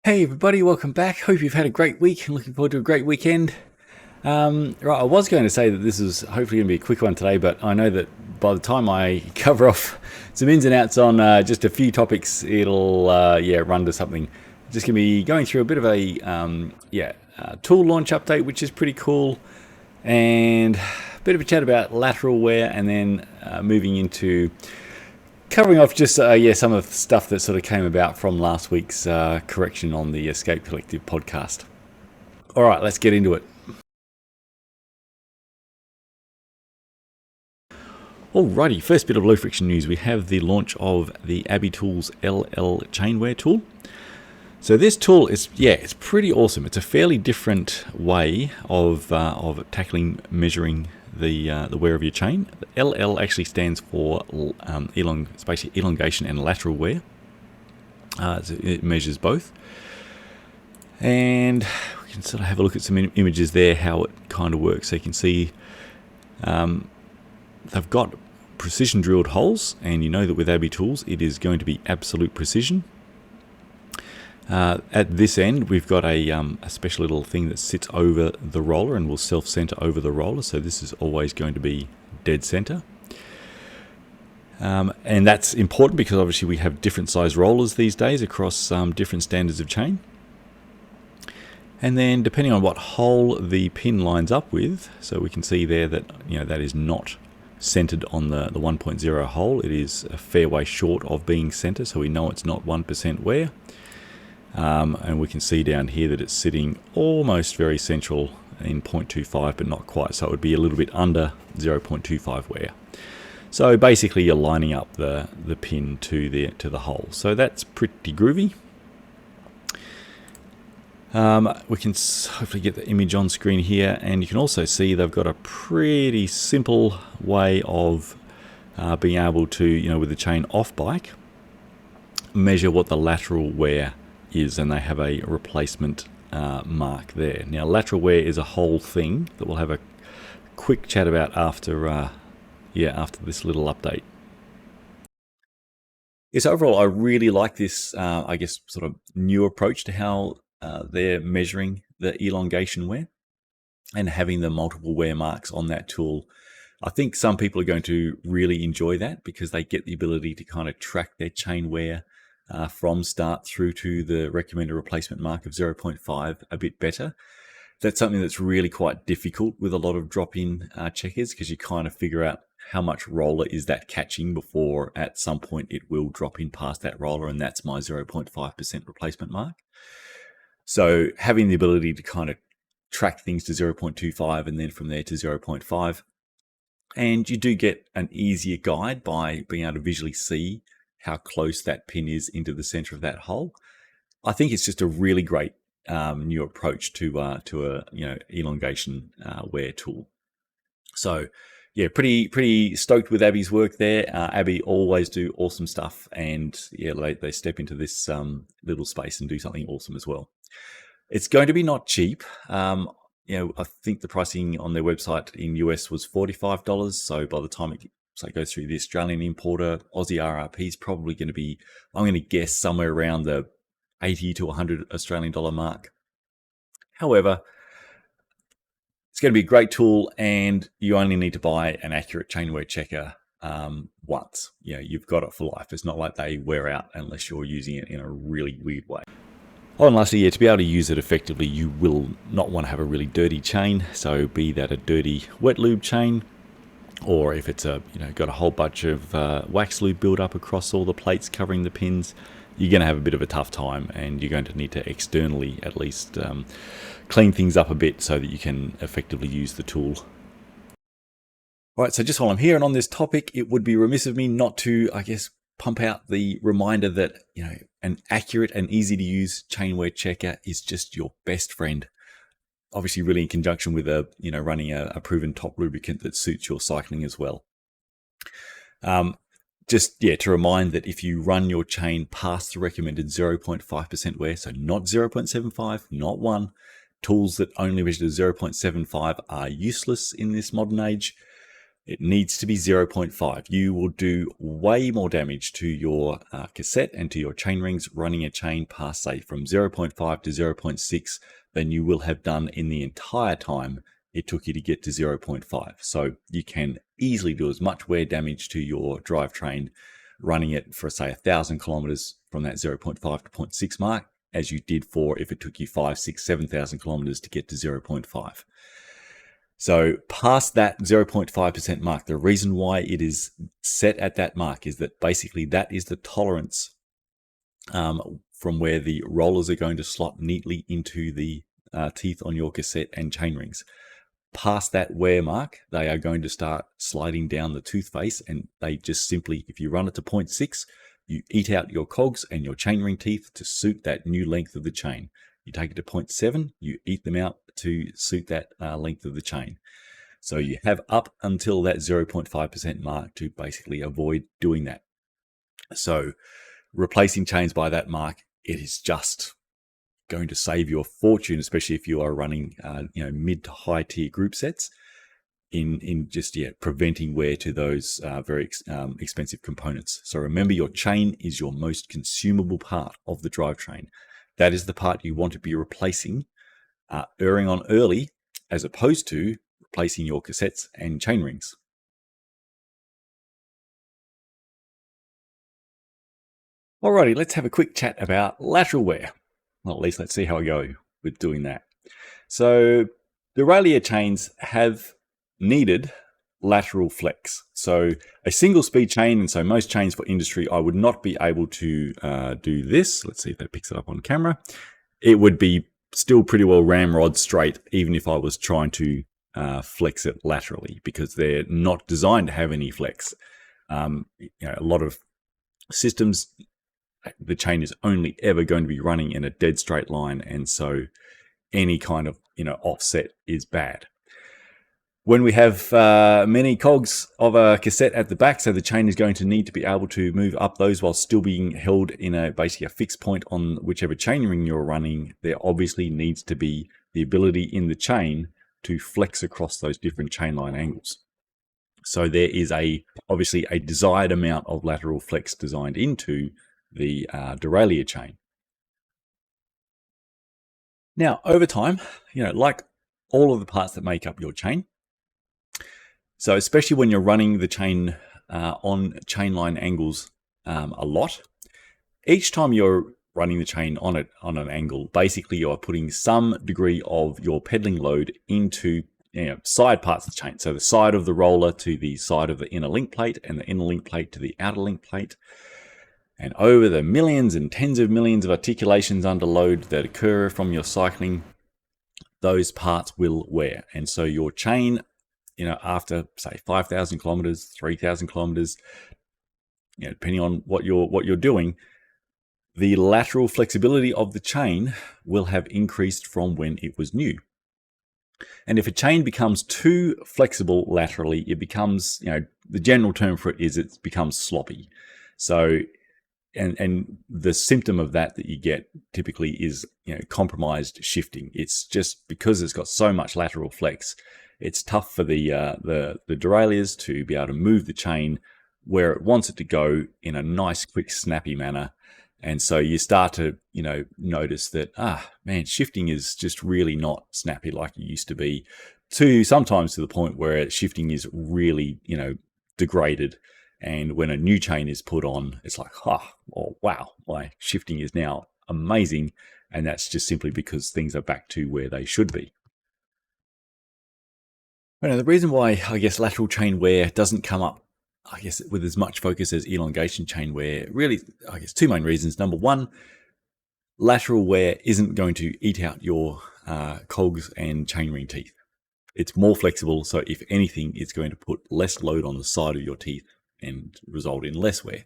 Hey everybody, welcome back. Hope you've had a great week and looking forward to a great weekend. Right, I was going to say that this is hopefully going to be a quick one today, but I know that by the time I cover off some ins and outs on just a few topics, it'll run to something. Just going to be going through a bit of a tool launch update, which is pretty cool, and a bit of a chat about Lateral Wear, and then moving into covering off just some of the stuff that sort of came about from last week's correction on the Escape Collective podcast. All right, let's get into it. Alrighty, first bit of low friction news. We have the launch of the Abbey Tools LL chainwear tool. So this tool is, it's pretty awesome. It's a fairly different way of tackling measuring the wear of your chain. The LL actually stands for elongation and lateral wear. So it measures both. And we can sort of have a look at some images there, how it kind of works. So you can see they've got precision drilled holes, and you know that with Abbey Tools it is going to be absolute precision. At this end, we've got a special little thing that sits over the roller and will self-center over the roller, so this is always going to be dead center. And that's important because obviously we have different size rollers these days across different standards of chain. And then depending on what hole the pin lines up with, so we can see there that that is not centered on the 1.0 hole. It is a fair way short of being center, so we know it's not 1% wear. And we can see down here that it's sitting almost very central in 0.25, but not quite, so it would be a little bit under 0.25 wear. So basically you're lining up the pin to the hole, so that's pretty groovy. We can hopefully get the image on screen here, and you can also see they've got a pretty simple way of being able to, with the chain off bike, measure what the lateral wear is, and they have a replacement mark there. Now, lateral wear is a whole thing that we'll have a quick chat about after after this little update. Yes, overall, I really like this, sort of new approach to how they're measuring the elongation wear and having the multiple wear marks on that tool. I think some people are going to really enjoy that because they get the ability to kind of track their chain wear from start through to the recommended replacement mark of 0.5 a bit better. That's something that's really quite difficult with a lot of drop-in checkers, because you kind of figure out how much roller is that catching before at some point it will drop in past that roller, and that's my 0.5% replacement mark. So having the ability to kind of track things to 0.25 and then from there to 0.5, and you do get an easier guide by being able to visually see how close that pin is into the center of that hole. I think it's just a really great new approach to a elongation wear tool. So yeah, pretty stoked with Abbey's work there. Abbey always do awesome stuff, and they step into this little space and do something awesome as well. It's going to be not cheap. I think the pricing on their website in US was $45. So by the time it goes through the Australian importer, Aussie RRP is probably going to be, I'm going to guess, somewhere around the 80 to 100 Australian dollar mark. However, it's going to be a great tool, and you only need to buy an accurate chain wear checker once. You've got it for life. It's not like they wear out unless you're using it in a really weird way. Oh, and lastly, to be able to use it effectively, you will not want to have a really dirty chain. So be that a dirty wet lube chain, or if it's got a whole bunch of wax lube build up across all the plates covering the pins, you're going to have a bit of a tough time, and you're going to need to externally at least clean things up a bit so that you can effectively use the tool. All right, so just while I'm here and on this topic, it would be remiss of me not to, pump out the reminder that, an accurate and easy to use chain wear checker is just your best friend. Obviously, really in conjunction with running a proven top lubricant that suits your cycling as well. To remind that if you run your chain past the recommended 0.5% wear, so not 0.75, not 1, tools that only measure to 0.75 are useless in this modern age. It needs to be 0.5. You will do way more damage to your cassette and to your chain rings running a chain past, say, from 0.5 to 0.6 than you will have done in the entire time it took you to get to 0.5. So you can easily do as much wear damage to your drivetrain running it for, say, 1,000 kilometers from that 0.5 to 0.6 mark as you did for if it took you 5, 6, 7,000 kilometers to get to 0.5. So past that 0.5% mark, the reason why it is set at that mark is that basically that is the tolerance from where the rollers are going to slot neatly into the teeth on your cassette and chain rings. Past that wear mark, they are going to start sliding down the tooth face, and they just simply, if you run it to 0.6, you eat out your cogs and your chainring teeth to suit that new length of the chain. You take it to 0.7, you eat them out to suit that length of the chain. So you have up until that 0.5% mark to basically avoid doing that. So replacing chains by that mark, it is just going to save you a fortune, especially if you are running mid to high tier group sets in just preventing wear to those very expensive components. So remember, your chain is your most consumable part of the drivetrain. That is the part you want to be replacing, erring on early, as opposed to replacing your cassettes and chain rings. Alrighty, let's have a quick chat about lateral wear. Well, at least let's see how I go with doing that. So the Derailleur chains have needed lateral flex. So a single speed chain, and so most chains for industry, I would not be able to do this. Let's see if that picks it up on camera. It would be still pretty well ramrod straight, even if I was trying to flex it laterally, because they're not designed to have any flex. A lot of systems, the chain is only ever going to be running in a dead straight line, and so any kind of offset is bad. When we have many cogs of a cassette at the back, so the chain is going to need to be able to move up those while still being held in basically a fixed point on whichever chain ring you're running, there obviously needs to be the ability in the chain to flex across those different chain line angles. So there is obviously a desired amount of lateral flex designed into the Derailleur chain. Now, over time, like all of the parts that make up your chain, so especially when you're running the chain on chain line angles a lot, each time you're running the chain on an angle, basically you're putting some degree of your pedaling load into side parts of the chain. So the side of the roller to the side of the inner link plate, and the inner link plate to the outer link plate. And over the millions and tens of millions of articulations under load that occur from your cycling, those parts will wear. And so your chain, after say 5,000 kilometers, 3,000 kilometers, depending on what you're doing, the lateral flexibility of the chain will have increased from when it was new. And if a chain becomes too flexible laterally, it becomes, the general term for it is it becomes sloppy. So, and the symptom of that you get typically is, compromised shifting. It's just because it's got so much lateral flex, it's tough for the derailleurs to be able to move the chain where it wants it to go in a nice, quick, snappy manner. And so you start to, notice that, shifting is just really not snappy like it used to be, sometimes to the point where shifting is really, degraded. And when a new chain is put on, it's like, oh, wow, my shifting is now amazing. And that's just simply because things are back to where they should be. But the reason why, I guess, lateral chain wear doesn't come up, I guess, with as much focus as elongation chain wear, really, I guess, two main reasons. Number one, lateral wear isn't going to eat out your cogs and chainring teeth. It's more flexible, so if anything, it's going to put less load on the side of your teeth and result in less wear.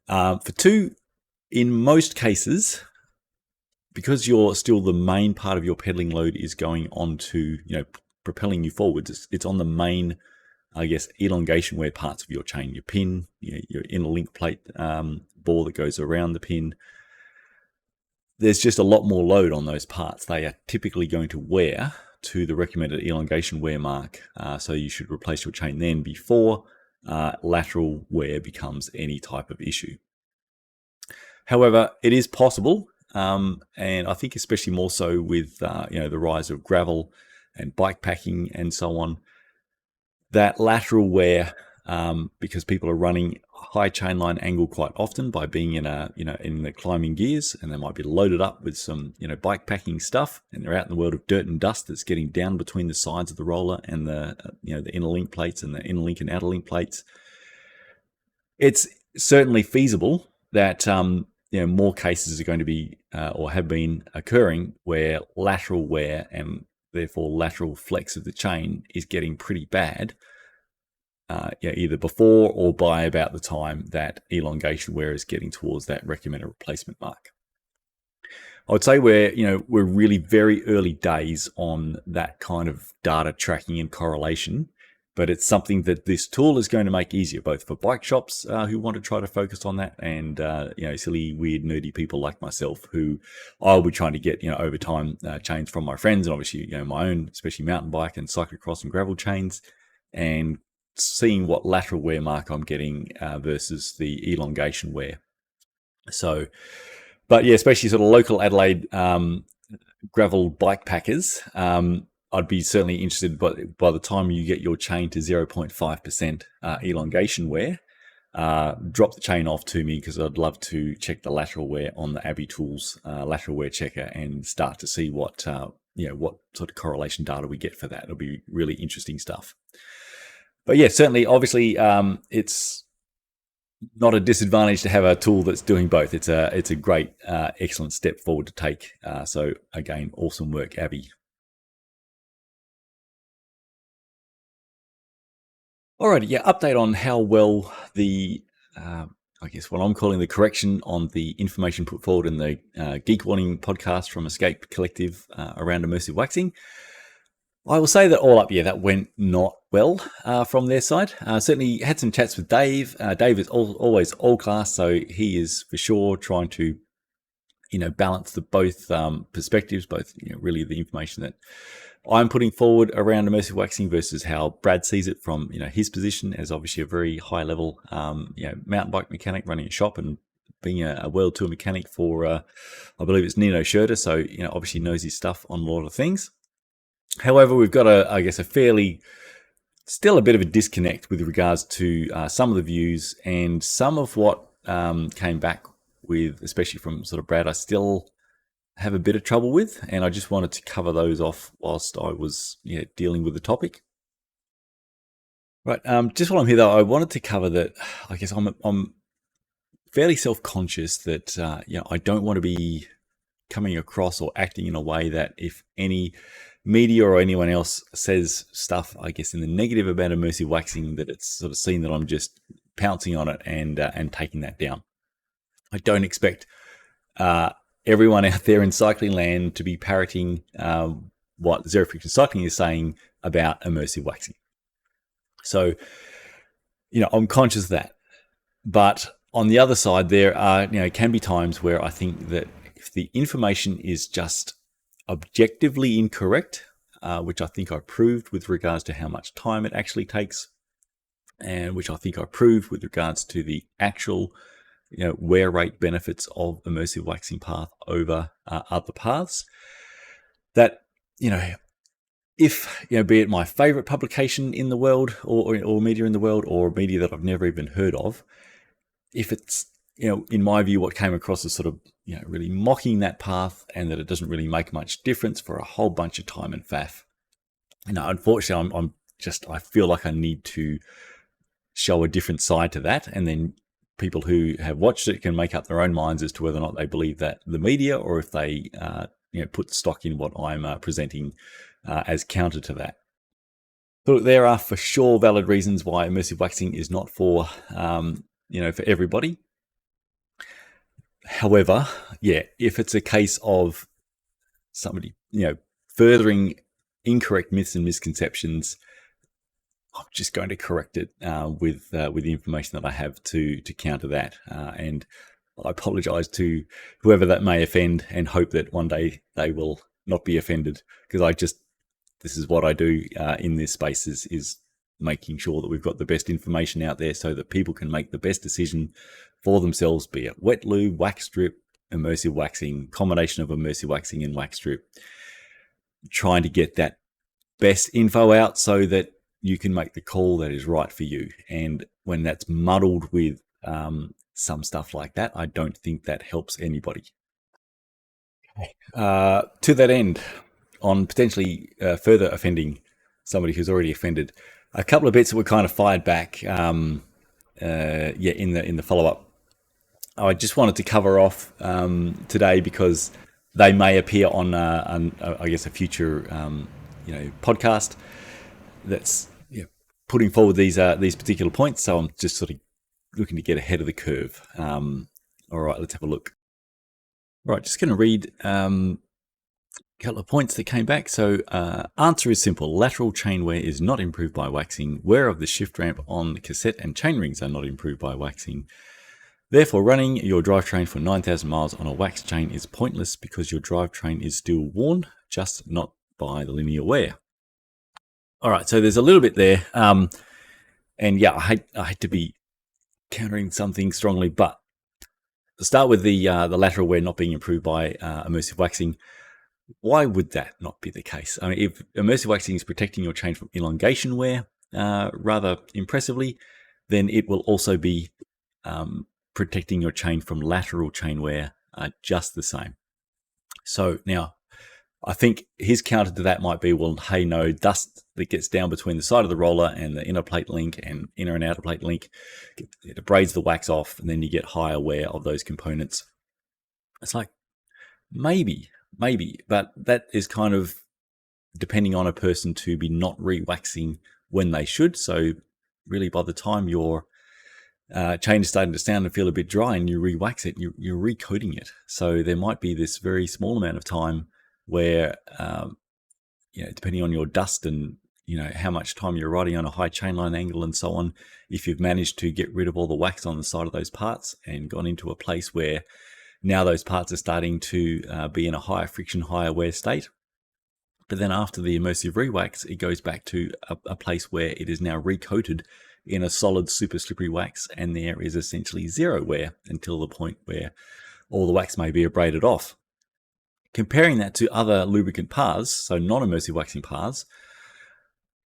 For two, in most cases, because you're still the main part of your pedaling load is going on to, propelling you forwards, it's on the main, I guess, elongation wear parts of your chain, your pin, your inner link plate ball that goes around the pin. There's just a lot more load on those parts. They are typically going to wear to the recommended elongation wear mark. So you should replace your chain then before lateral wear becomes any type of issue. However, it is possible, and I think especially more so with the rise of gravel and bike packing and so on, that lateral wear, because people are running high chain line angle quite often by being in the climbing gears, and they might be loaded up with some bike packing stuff, and they're out in the world of dirt and dust that's getting down between the sides of the roller and the inner link plates and the inner link and outer link plates. It's certainly feasible that more cases are going to be or have been occurring where lateral wear and therefore lateral flex of the chain is getting pretty bad, either before or by about the time that elongation wear is getting towards that recommended replacement mark. I would say we're really very early days on that kind of data tracking and correlation, but it's something that this tool is going to make easier, both for bike shops who want to try to focus on that, and silly, weird, nerdy people like myself who I'll be trying to get over time chains from my friends, and obviously my own, especially mountain bike and cyclocross and gravel chains, and seeing what lateral wear mark I'm getting versus the elongation wear. So, but yeah, especially sort of local Adelaide gravel bike packers, I'd be certainly interested, but by the time you get your chain to 0.5% elongation wear, drop the chain off to me, because I'd love to check the lateral wear on the Abbey Tools lateral wear checker and start to see what what sort of correlation data we get for that. It'll be really interesting stuff. But yeah, certainly, obviously, it's not a disadvantage to have a tool that's doing both. It's a great, excellent step forward to take. So again, awesome work, Abbey. Alrighty, yeah, update on how well the, I guess what I'm calling the correction on the information put forward in the Geek Warning podcast from Escape Collective around immersive waxing. I will say that all up, yeah, that went not well from their side. Certainly had some chats with Dave. Dave is always all class, so he is for sure trying to, balance the both perspectives, both, really the information that I'm putting forward around immersive waxing versus how Brad sees it from, his position as obviously a very high level, mountain bike mechanic running a shop and being a world tour mechanic for, I believe it's Nino Schurter. So, obviously knows his stuff on a lot of things. However, we've got still a bit of a disconnect with regards to some of the views, and some of what came back with, especially from sort of Brad, I still have a bit of trouble with, and I just wanted to cover those off whilst I was dealing with the topic. Right, just while I'm here though, I wanted to cover that. I guess I'm fairly self-conscious that I don't want to be coming across or acting in a way that if any media or anyone else says stuff, I guess, in the negative about immersive waxing, that it's sort of seen that I'm just pouncing on it and taking that down. I don't expect everyone out there in cycling land to be parroting what Zero Friction Cycling is saying about immersive waxing. So, I'm conscious of that. But on the other side, there are, can be times where I think that if the information is just objectively incorrect, which I think I proved with regards to how much time it actually takes, and which I think I proved with regards to the actual wear rate benefits of immersive waxing path over other paths, that if be it my favorite publication in the world or media in the world, or media that I've never even heard of, if it's in my view what came across as sort of really mocking that path, and that it doesn't really make much difference for a whole bunch of time and faff, unfortunately I feel like I need to show a different side to that, and then people who have watched it can make up their own minds as to whether or not they believe that the media, or if they put stock in what I'm presenting as counter to that. So there are for sure valid reasons why immersive waxing is not for for everybody. However, if it's a case of somebody furthering incorrect myths and misconceptions, I'm just going to correct it with the information that I have to counter that. And I apologize to whoever that may offend, and hope that one day they will not be offended, because this is what I do in this space is making sure that we've got the best information out there so that people can make the best decision for themselves, be it wet lube, wax strip, immersive waxing, combination of immersive waxing and wax strip, trying to get that best info out so that you can make the call that is right for you. And when that's muddled with some stuff like that, I don't think that helps anybody. To that end, on potentially further offending somebody who's already offended, a couple of bits that were kind of fired back in the follow-up. I just wanted to cover off today because they may appear on I guess a future podcast that's putting forward these particular points. So I'm just sort of looking to get ahead of the curve. All right, let's have a look. All right, just going to read a couple of points that came back. So answer is simple. Lateral chain wear is not improved by waxing. Wear of the shift ramp on the cassette and chain rings are not improved by waxing. Therefore, running your drivetrain for 9,000 miles on a wax chain is pointless because your drivetrain is still worn, just not by the linear wear. All right, so there's a little bit there. And yeah, I hate to be countering something strongly, but to start with the lateral wear not being improved by immersive waxing, why would that not be the case? I mean, if immersive waxing is protecting your chain from elongation wear rather impressively, then it will also be protecting your chain from lateral chain wear just the same. So now, I think his counter to that might be, well, hey, no, dust that gets down between the side of the roller and the inner plate link and inner and outer plate link, it abrades the wax off, and then you get higher wear of those components. It's like, maybe, but that is kind of depending on a person to be not re-waxing when they should. So really, by the time your chain is starting to sound and feel a bit dry and you re-wax it, you're recoating it. So there might be this very small amount of time where, depending on your dust and, how much time you're riding on a high chain line angle and so on, if you've managed to get rid of all the wax on the side of those parts and gone into a place where now those parts are starting to be in a higher friction, higher wear state. But then after the immersive re-wax, it goes back to a place where it is now recoated in a solid, super slippery wax, and there is essentially zero wear until the point where all the wax may be abraded off. Comparing that to other lubricant paths, so non-immersive waxing paths,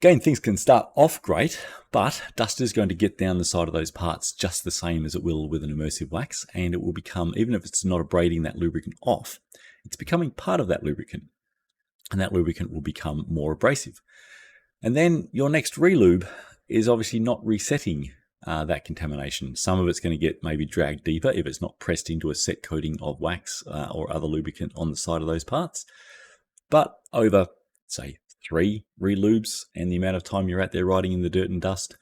again, things can start off great, but dust is going to get down the side of those parts just the same as it will with an immersive wax, and it will become, even if it's not abrading that lubricant off, it's becoming part of that lubricant, and that lubricant will become more abrasive. And then your next relube is obviously not resetting that contamination. Some of it's going to get maybe dragged deeper if it's not pressed into a set coating of wax or other lubricant on the side of those parts. But over, say, 3 relubes and the amount of time you're out there riding in the dirt and dust,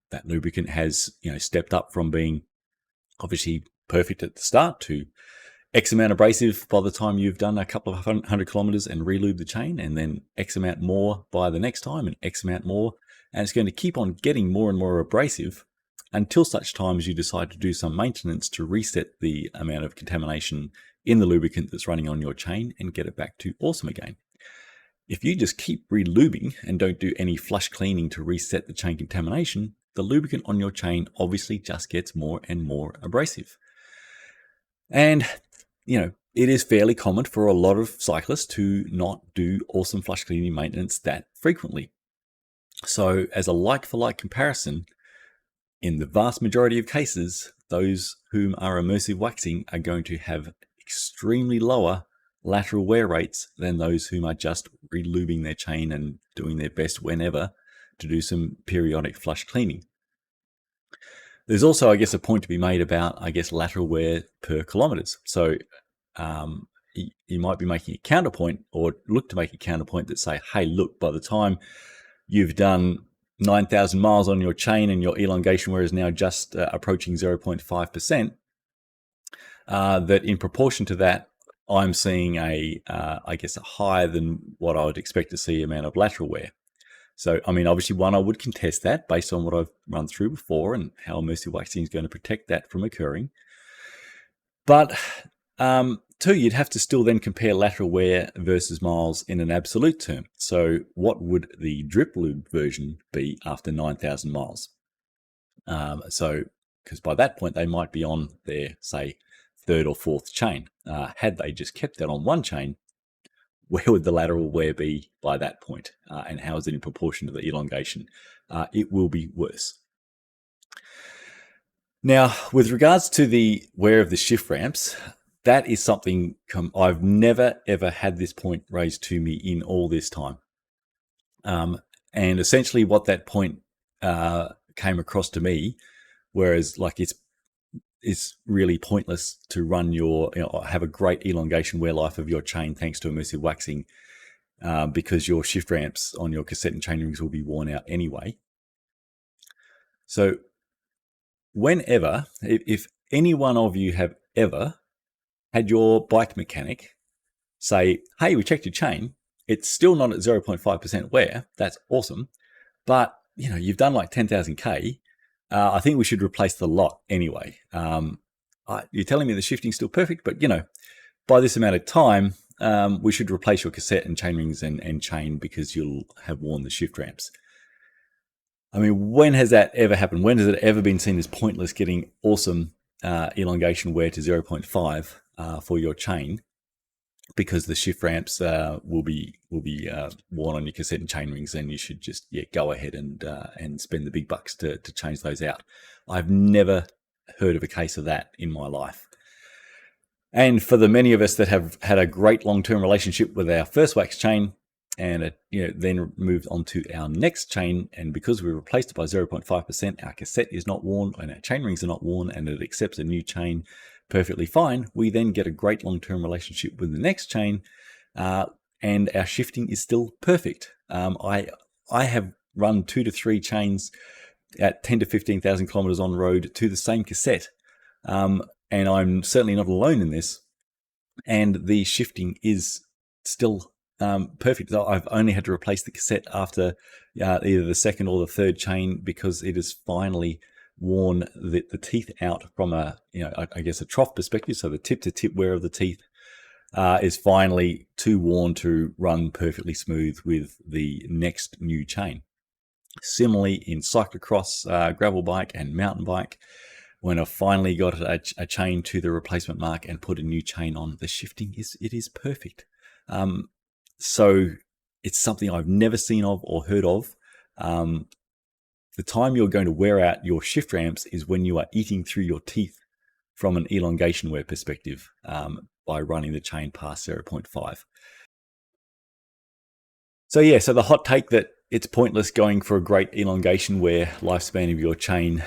that lubricant has stepped up from being obviously perfect at the start to X amount abrasive by the time you've done a couple of 100 kilometers and relube the chain, and then X amount more by the next time and X amount more. And it's going to keep on getting more and more abrasive until such time as you decide to do some maintenance to reset the amount of contamination in the lubricant that's running on your chain and get it back to awesome again. If you just keep relubing and don't do any flush cleaning to reset the chain contamination, the lubricant on your chain obviously just gets more and more abrasive. And, it is fairly common for a lot of cyclists to not do awesome flush cleaning maintenance that frequently. So as a like-for-like comparison, in the vast majority of cases, those whom are immersive waxing are going to have extremely lower lateral wear rates than those whom are just relubing their chain and doing their best whenever to do some periodic flush cleaning. There's also, I guess, a point to be made about, lateral wear per kilometers. So you might be making a counterpoint or look to make a counterpoint that say, hey, look, by the time you've done 9,000 miles on your chain and your elongation wear is now just approaching 0.5%, that in proportion to that, I'm seeing a higher than what I would expect to see amount of lateral wear. So, I mean, obviously, I would contest that based on what I've run through before and how immersive waxing is going to protect that from occurring. But Two, you'd have to still then compare lateral wear versus miles in an absolute term. So what would the drip lube version be after 9,000 miles? Because by that point, they might be on their, say, third or fourth chain. Had they just kept that on one chain, where would the lateral wear be by that point? And how is it in proportion to the elongation? It will be worse. Now, with regards to the wear of the shift ramps, that is something I've never, ever had this point raised to me in all this time. And essentially what that point came across to me, whereas like it's really pointless to run have a great elongation wear life of your chain thanks to immersive waxing, because your shift ramps on your cassette and chain rings will be worn out anyway. So whenever, if any one of you have ever had your bike mechanic say, hey, we checked your chain, it's still not at 0.5% wear, that's awesome, but you've done like 10,000 K, I think we should replace the lot anyway. You're telling me the shifting's still perfect, but by this amount of time, we should replace your cassette and chain rings and chain because you'll have worn the shift ramps. I mean, when has that ever happened? When has it ever been seen as pointless getting awesome elongation wear to 0.5 for your chain, because the shift ramps will be worn on your cassette and chain rings, and you should just go ahead and spend the big bucks to change those out. I've never heard of a case of that in my life. And for the many of us that have had a great long-term relationship with our first wax chain, and then moved on to our next chain, and because we replaced it by 0.5%, our cassette is not worn and our chain rings are not worn, and it accepts a new chain perfectly fine, we then get a great long-term relationship with the next chain, and our shifting is still perfect. I have run 2 to 3 chains at 10 to 15,000 kilometers on road to the same cassette, and I'm certainly not alone in this, and the shifting is still perfect. I've only had to replace the cassette after either the second or the third chain, because it has finally worn the teeth out from a trough perspective. So the tip to tip wear of the teeth is finally too worn to run perfectly smooth with the next new chain. Similarly in cyclocross, gravel bike and mountain bike, when I finally got a chain to the replacement mark and put a new chain on, the shifting is perfect. So it's something I've never seen of or heard of. The time you're going to wear out your shift ramps is when you are eating through your teeth from an elongation wear perspective, by running the chain past 0.5. So the hot take that it's pointless going for a great elongation wear lifespan of your chain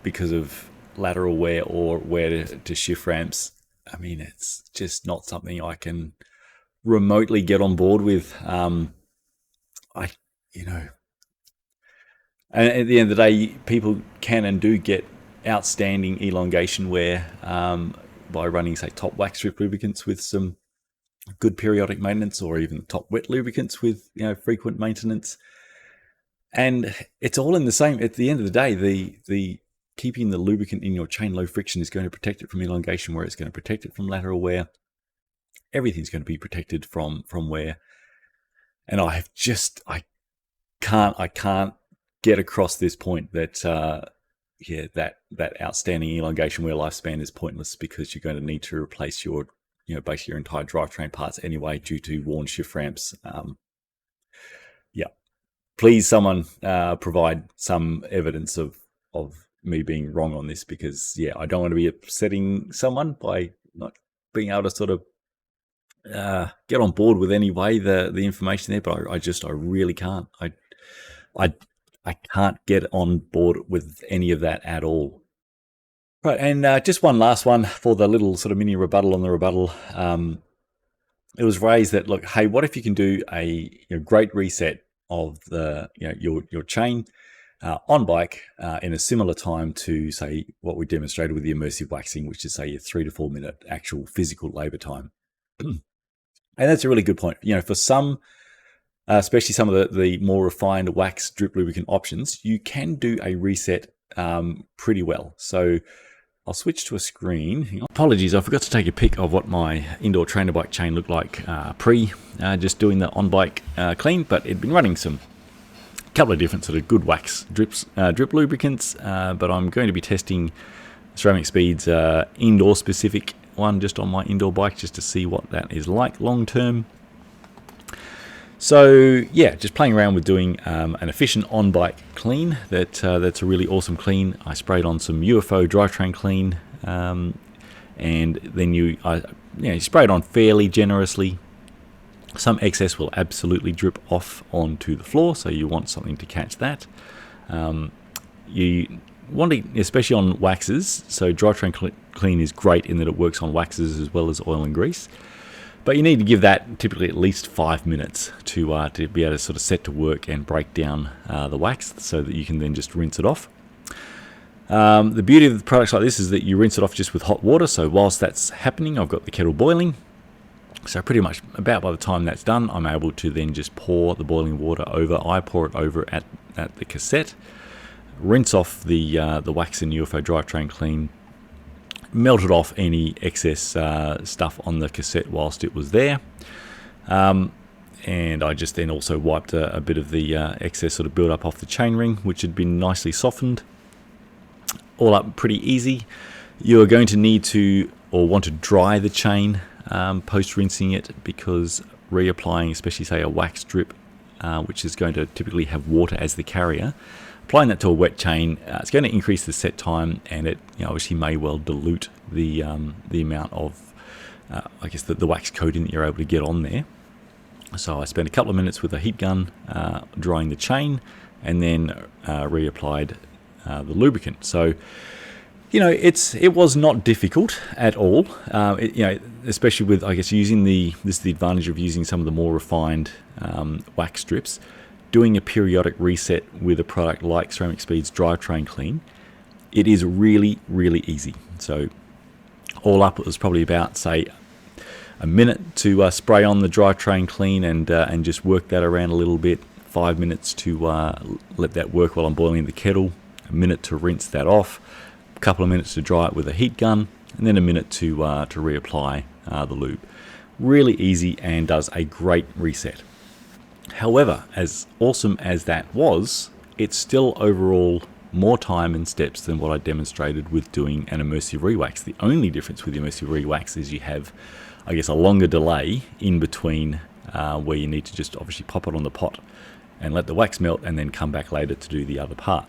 because of lateral wear or wear to shift ramps, I mean, it's just not something I can remotely get on board with. And at the end of the day, people can and do get outstanding elongation wear by running, say, top wax strip lubricants with some good periodic maintenance, or even top wet lubricants with frequent maintenance. And it's all in the same. At the end of the day, the keeping the lubricant in your chain low friction is going to protect it from elongation wear. It's going to protect it from lateral wear. Everything's going to be protected from wear. And I can't get across this point that that outstanding elongation wear lifespan is pointless, because you're going to need to replace your basically your entire drivetrain parts anyway due to worn shift ramps. Please, someone provide some evidence of me being wrong on this, because I don't want to be upsetting someone by not being able to sort of get on board with any way the information there, but I really can't. I can't get on board with any of that at all. Right, and just one last one for the little sort of mini rebuttal on the rebuttal. It was raised that, look, hey, what if you can do a great reset of the your chain on bike in a similar time to, say, what we demonstrated with the immersive waxing, which is, say, a 3 to 4 minute actual physical labor time. And that's a really good point. For some, especially some of the more refined wax drip lubricant options, you can do a reset pretty well. So I'll switch to a screen. Hang on. Apologies, I forgot to take a pic of what my indoor trainer bike chain looked like just doing the on-bike clean, but it'd been running some couple of different sort of good wax drip lubricants, but I'm going to be testing Ceramic Speed's indoor specific one just on my indoor bike just to see what that is like long term. So yeah, just playing around with doing an efficient on-bike clean. That's a really awesome clean. I sprayed on some UFO drivetrain clean, and then you spray it on fairly generously. Some excess will absolutely drip off onto the floor, so you want something to catch that. You want to, especially on waxes, so drivetrain clean is great in that it works on waxes as well as oil and grease. But you need to give that typically at least 5 minutes to be able to sort of set to work and break down the wax so that you can then just rinse it off. The beauty of the products like this is that you rinse it off just with hot water, so whilst that's happening, I've got the kettle boiling. So pretty much about by the time that's done, I'm able to then just pour the boiling water over. I pour it over at the cassette, rinse off the wax in UFO drivetrain clean, melted off any excess stuff on the cassette whilst it was there, and I just then also wiped a bit of the excess sort of build up off the chainring, which had been nicely softened. All up pretty easy. You're going to need to or want to dry the chain post rinsing it, because reapplying, especially say a wax drip, which is going to typically have water as the carrier, applying that to a wet chain, it's going to increase the set time, and it obviously may well dilute the amount of the wax coating that you're able to get on there. So I spent a couple of minutes with a heat gun drying the chain, and then reapplied the lubricant. So it was not difficult at all. Especially with, I guess, using this is the advantage of using some of the more refined wax strips. Doing a periodic reset with a product like Ceramic Speed's drivetrain clean, it is really, really easy. So all up, it was probably about, say, a minute to spray on the drivetrain clean and just work that around a little bit. 5 minutes to let that work while I'm boiling the kettle. A minute to rinse that off. A couple of minutes to dry it with a heat gun, and then a minute to reapply the lube. Really easy and does a great reset. However, as awesome as that was, it's still overall more time and steps than what I demonstrated with doing an immersive rewax. The only difference with the immersive rewax is you have, I guess, a longer delay in between where you need to just obviously pop it on the pot and let the wax melt and then come back later to do the other part.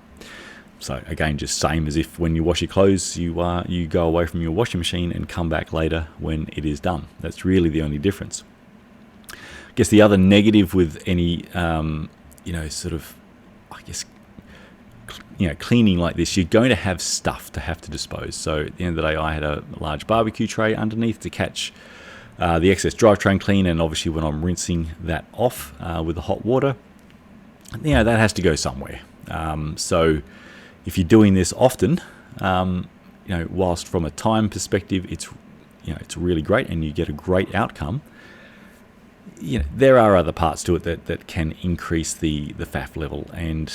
So again, just same as if when you wash your clothes, you go away from your washing machine and come back later when it is done. That's really the only difference. I guess the other negative with any, cleaning like this, you're going to have stuff to have to dispose. So at the end of the day, I had a large barbecue tray underneath to catch the excess drivetrain clean, and obviously when I'm rinsing that off with the hot water, that has to go somewhere. So if you're doing this often, whilst from a time perspective, it's really great and you get a great outcome. There are other parts to it that can increase the FAF level, and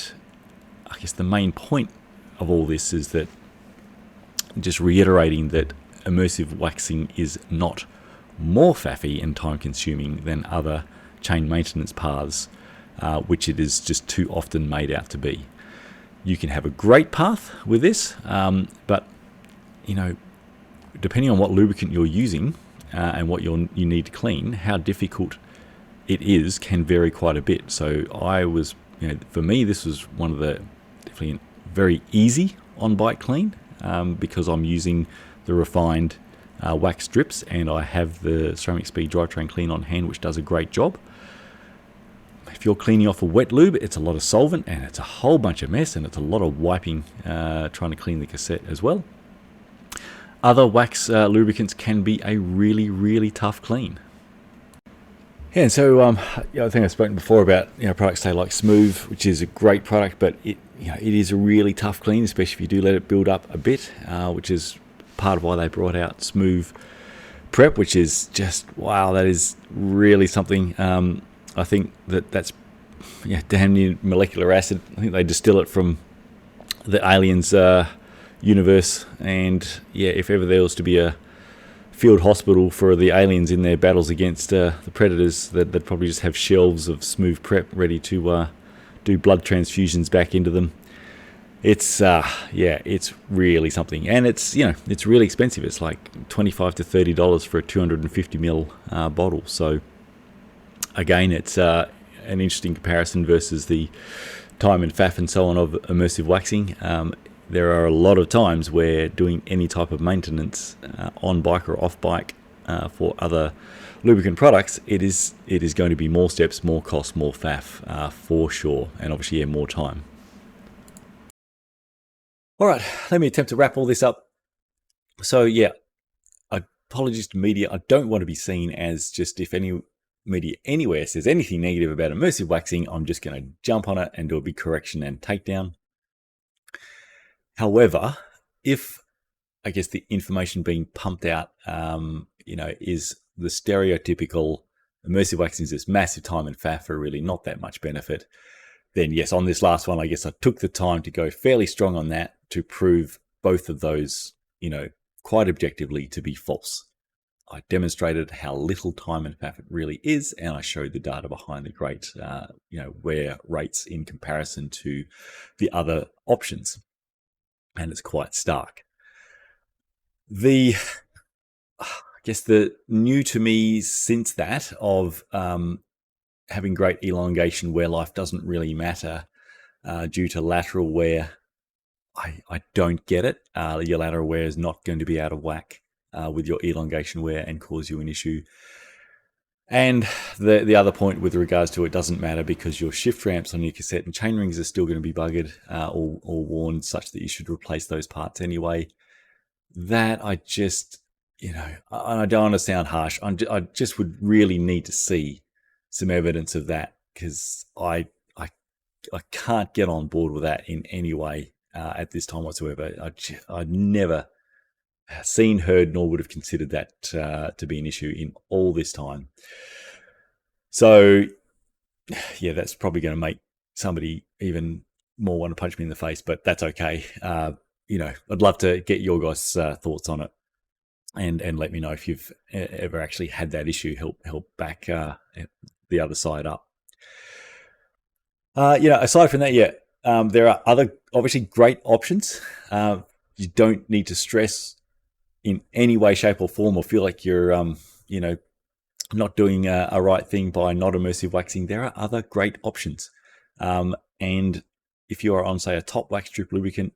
I guess the main point of all this is that just reiterating that immersive waxing is not more faffy and time consuming than other chain maintenance paths, which it is just too often made out to be. You can have a great path with this, but depending on what lubricant you're using and what you need to clean, how difficult it is can vary quite a bit. So for me, this was one of the definitely very easy on-bike clean because I'm using the refined wax strips, and I have the Ceramic Speed drivetrain clean on hand, which does a great job. If you're cleaning off a wet lube, it's a lot of solvent and it's a whole bunch of mess, and it's a lot of wiping trying to clean the cassette as well. Other wax lubricants can be a really, really tough clean. Yeah, and so I think I've spoken before about products say like Smooth, which is a great product, but it is a really tough clean, especially if you do let it build up a bit, which is part of why they brought out Smooth Prep, which is just wow, that is really something. I think that's damn near molecular acid. I think they distill it from the aliens, universe. And yeah, if ever there was to be a field hospital for the aliens in their battles against the predators, they'd probably just have shelves of smooth prep ready to do blood transfusions back into them. It's it's really something, and it's it's really expensive. It's like $25 to $30 for a 250 ml bottle. So again, it's an interesting comparison versus the time and faff and so on of immersive waxing. There are a lot of times where doing any type of maintenance on bike or off bike for other lubricant products, it is going to be more steps, more cost, more faff for sure, and obviously more time. All right, let me attempt to wrap all this up. So yeah, apologies to media. I don't want to be seen as just, if any media anywhere says anything negative about immersive waxing, I'm just going to jump on it and do a big correction and takedown. However, if I guess the information being pumped out, is the stereotypical immersive waxing is this massive time and faff for really not that much benefit, then yes, on this last one, I guess I took the time to go fairly strong on that to prove both of those, quite objectively to be false. I demonstrated how little time and faff it really is, and I showed the data behind the great, wear rates in comparison to the other options. And it's quite stark. I guess the new to me since that of having great elongation wear life doesn't really matter due to lateral wear. I don't get it. Your lateral wear is not going to be out of whack with your elongation wear and cause you an issue. And the other point with regards to it doesn't matter because your shift ramps on your cassette and chain rings are still going to be buggered or worn such that you should replace those parts anyway. That I just, I don't want to sound harsh. I just would really need to see some evidence of that because I can't get on board with that in any way at this time whatsoever. I'd never seen, heard, nor would have considered that to be an issue in all this time. So, yeah, that's probably going to make somebody even more want to punch me in the face, but that's okay. I'd love to get your guys' thoughts on it, and let me know if you've ever actually had that issue. Help back the other side up. Aside from that, there are other obviously great options. You don't need to stress in any way, shape, or form, or feel like you're, not doing a right thing by not immersive waxing. There are other great options. And if you are on, say, a top wax strip lubricant,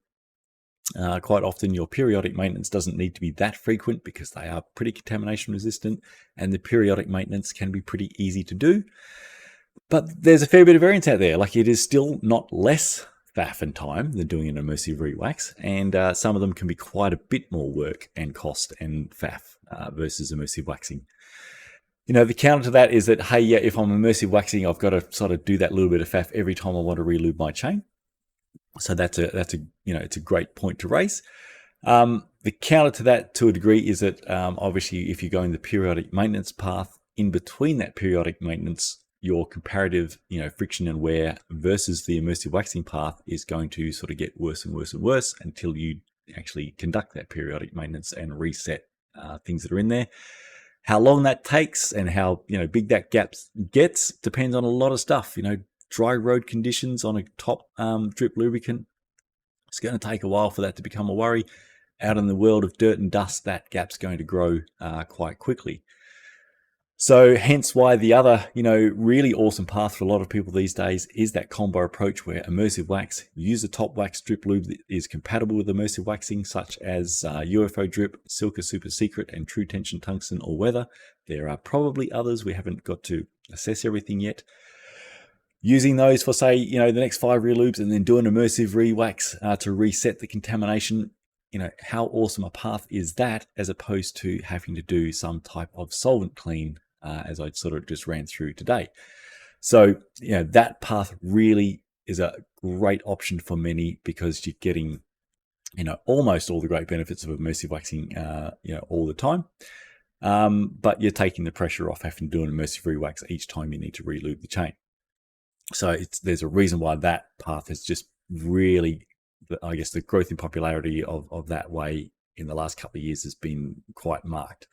quite often your periodic maintenance doesn't need to be that frequent because they are pretty contamination resistant, and the periodic maintenance can be pretty easy to do. But there's a fair bit of variance out there. Like, it is still not less faff and time than doing an immersive re-wax, and some of them can be quite a bit more work and cost and faff versus immersive waxing. The counter to that is that, hey, yeah, if I'm immersive waxing, I've got to sort of do that little bit of faff every time I want to relube my chain. So that's a great point to raise. The counter to that, to a degree, is that obviously if you're going the periodic maintenance path, in between that periodic maintenance, your comparative, friction and wear versus the immersive waxing path is going to sort of get worse and worse and worse until you actually conduct that periodic maintenance and reset things that are in there. How long that takes and how big that gap gets depends on a lot of stuff. Dry road conditions on a top drip lubricant, it's going to take a while for that to become a worry. Out in the world of dirt and dust, that gap's going to grow quite quickly. So hence why the other, really awesome path for a lot of people these days is that combo approach where immersive wax, use a top wax drip lube that is compatible with immersive waxing, such as UFO drip, Silka Super Secret, and True Tension Tungsten or Weather. There are probably others. We haven't got to assess everything yet. Using those for, say, the next 5 relubes and then do an immersive re-wax to reset the contamination. How awesome a path is that, as opposed to having to do some type of solvent clean, as I sort of just ran through today. So, that path really is a great option for many because you're getting, almost all the great benefits of immersive waxing, all the time. But you're taking the pressure off having to do an immersive re-wax each time you need to relube the chain. So there's a reason why that path has just really I guess the growth in popularity of that way in the last couple of years has been quite marked,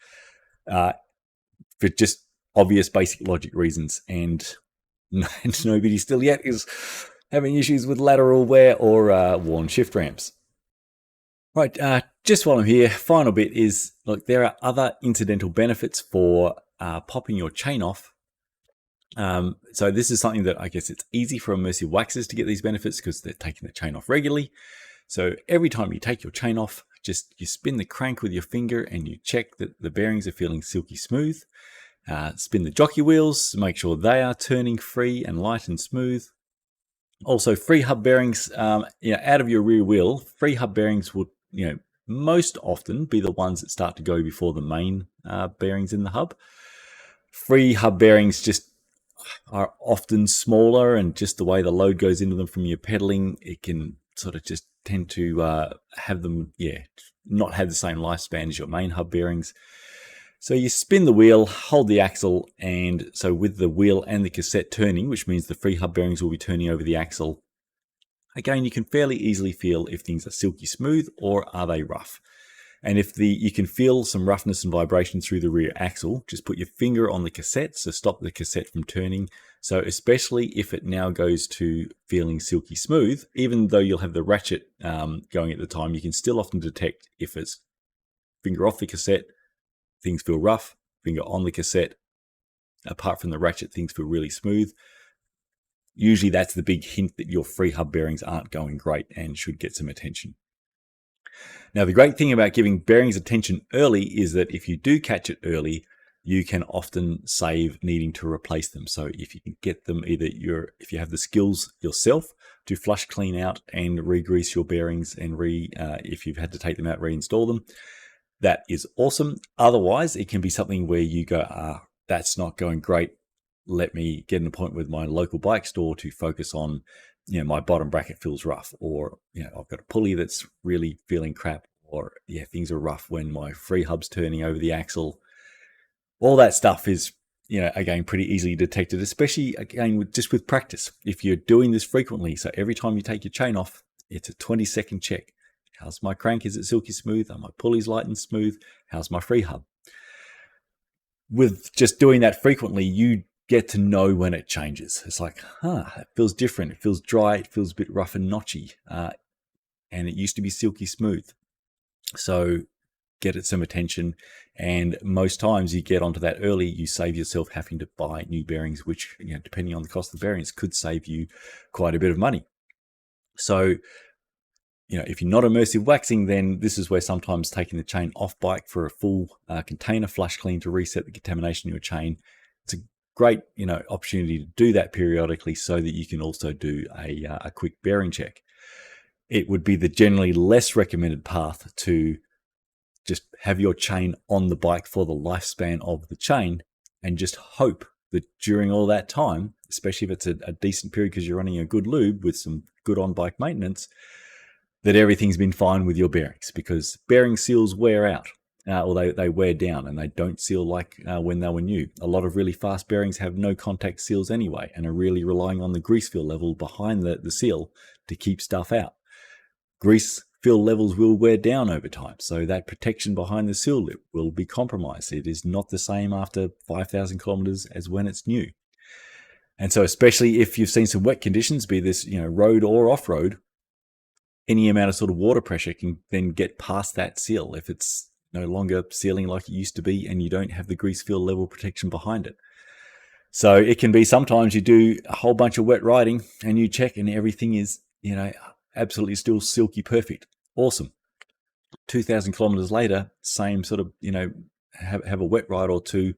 for just obvious basic logic reasons. And nobody still yet is having issues with lateral wear or worn shift ramps. Right, just while I'm here, final bit is, look, there are other incidental benefits for popping your chain off. So this is something that I guess it's easy for immersive waxers to get these benefits because they're taking the chain off regularly. So every time you take your chain off, just you spin the crank with your finger and you check that the bearings are feeling silky smooth. Spin the jockey wheels, make sure they are turning free and light and smooth. Also, free hub bearings, out of your rear wheel, free hub bearings would, most often be the ones that start to go before the main bearings in the hub. Free hub bearings just are often smaller, and just the way the load goes into them from your pedaling, it can sort of just tend to have them, not have the same lifespan as your main hub bearings. So you spin the wheel, hold the axle, and so with the wheel and the cassette turning, which means the free hub bearings will be turning over the axle, again, you can fairly easily feel if things are silky smooth or are they rough. And if you can feel some roughness and vibration through the rear axle, just put your finger on the cassette, so stop the cassette from turning. So especially if it now goes to feeling silky smooth, even though you'll have the ratchet going at the time, you can still often detect if it's finger off the cassette, things feel rough, finger on the cassette, apart from the ratchet, things feel really smooth. Usually that's the big hint that your free hub bearings aren't going great and should get some attention. Now, the great thing about giving bearings attention early is that if you do catch it early, you can often save needing to replace them. So if you can get them, if you have the skills yourself to flush clean out and re-grease your bearings and if you've had to take them out, reinstall them, that is awesome. Otherwise, it can be something where you go, that's not going great. Let me get an appointment with my local bike store to focus on, my bottom bracket feels rough, or, I've got a pulley that's really feeling crap, or things are rough when my free hub's turning over the axle. All that stuff is, again, pretty easily detected, especially again, with practice. If you're doing this frequently, so every time you take your chain off, it's a 20-second check. How's my crank? Is it silky smooth? Are my pulleys light and smooth? How's my free hub? With just doing that frequently, you get to know when it changes. It's like, it feels different. It feels dry. It feels a bit rough and notchy. And it used to be silky smooth. So get it some attention. And most times you get onto that early, you save yourself having to buy new bearings, which, depending on the cost of the bearings, could save you quite a bit of money. So, if you're not immersive waxing, then this is where sometimes taking the chain off bike for a full container flush clean to reset the contamination in your chain. It's a great, opportunity to do that periodically so that you can also do a quick bearing check. It would be the generally less recommended path to just have your chain on the bike for the lifespan of the chain and just hope that during all that time, especially if it's a decent period because you're running a good lube with some good on-bike maintenance, that everything's been fine with your bearings, because bearing seals wear out, or they wear down, and they don't seal like when they were new. A lot of really fast bearings have no contact seals anyway and are really relying on the grease fill level behind the seal to keep stuff out. Grease fill levels will wear down over time, so that protection behind the seal lip will be compromised. It is not the same after 5,000 kilometers as when it's new. And so especially if you've seen some wet conditions, be this road or off-road, any amount of sort of water pressure can then get past that seal if it's no longer sealing like it used to be and you don't have the grease fill level protection behind it. So it can be sometimes you do a whole bunch of wet riding and you check and everything is, absolutely still silky perfect. Awesome. 2,000 kilometers later, same sort of, have a wet ride or two.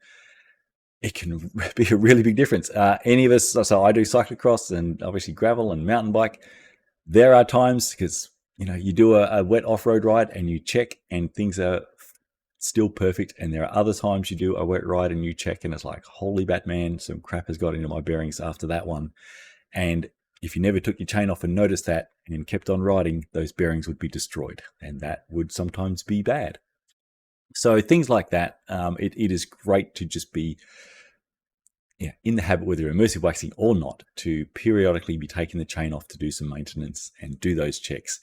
It can be a really big difference. Any of us, so I do cyclocross and obviously gravel and mountain bike. There are times because, you do a wet off-road ride and you check and things are still perfect. And there are other times you do a wet ride and you check and it's like, holy Batman, some crap has got into my bearings after that one. And if you never took your chain off and noticed that and kept on riding, those bearings would be destroyed. And that would sometimes be bad. So things like that, it is great to just be in the habit, whether you're immersive waxing or not, to periodically be taking the chain off to do some maintenance and do those checks.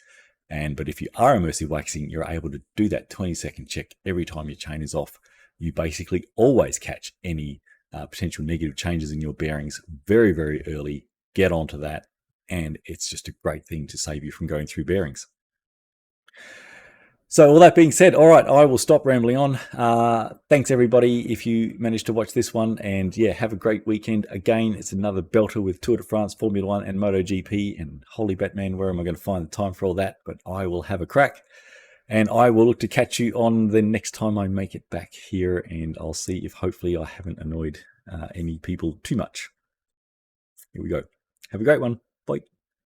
But if you are immersive waxing, you're able to do that 20-second check every time your chain is off. You basically always catch any potential negative changes in your bearings very, very early. Get onto that, and it's just a great thing to save you from going through bearings. So all that being said, all right, I will stop rambling on. Thanks everybody if you managed to watch this one, and yeah, have a great weekend. Again, it's another belter with Tour de France, Formula One, and MotoGP. And holy Batman, where am I going to find the time for all that? But I will have a crack, and I will look to catch you on the next time I make it back here, and I'll see if hopefully I haven't annoyed any people too much. Here we go. Have a great one.